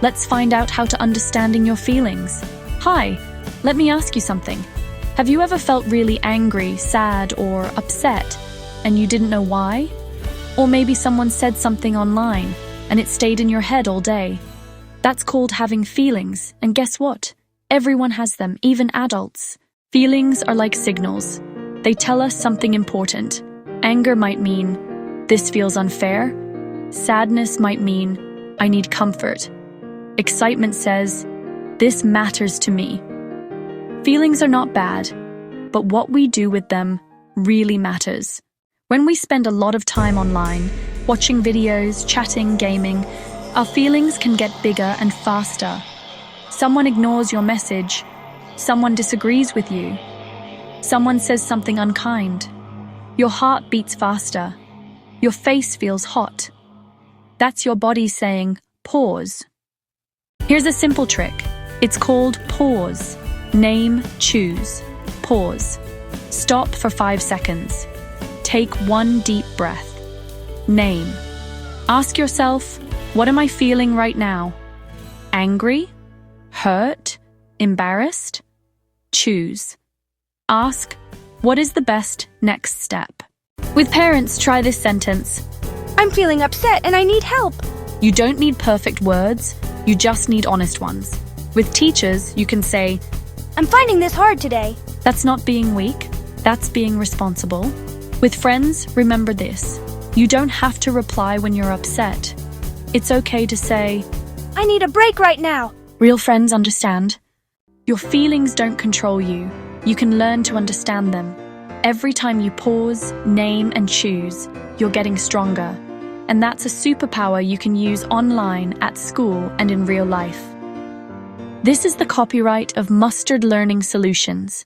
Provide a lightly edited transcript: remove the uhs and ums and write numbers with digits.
Let's find out how to understanding your feelings. Hi, let me ask you something. Have you ever felt really angry, sad, or upset, and you didn't know why? Or maybe someone said something online, and it stayed in your head all day. That's called having feelings, and guess what? Everyone has them, even adults. Feelings are like signals. They tell us something important. Anger might mean, this feels unfair. Sadness might mean, I need comfort. Excitement says, this matters to me. Feelings are not bad, but what we do with them really matters. When we spend a lot of time online, watching videos, chatting, gaming, our feelings can get bigger and faster. Someone ignores your message. Someone disagrees with you. Someone says something unkind. Your heart beats faster. Your face feels hot. That's your body saying, pause. Here's a simple trick. It's called pause. Name, choose. Pause. Stop for 5 seconds. Take one deep breath. Name. Ask yourself, what am I feeling right now? Angry? Hurt? Embarrassed? Choose. Ask, what is the best next step? With parents, try this sentence. I'm feeling upset and I need help. You don't need perfect words, you just need honest ones. With teachers, you can say, I'm finding this hard today. that's not being weak, that's being responsible. With friends, remember this. You don't have to reply when you're upset. It's okay to say, I need a break right now. real friends understand. Your feelings don't control you. You can learn to understand them. Every time you pause, name, and choose, you're getting stronger. And that's a superpower you can use online, at school, and in real life. This is the copyright of Mustard Learning Solutions.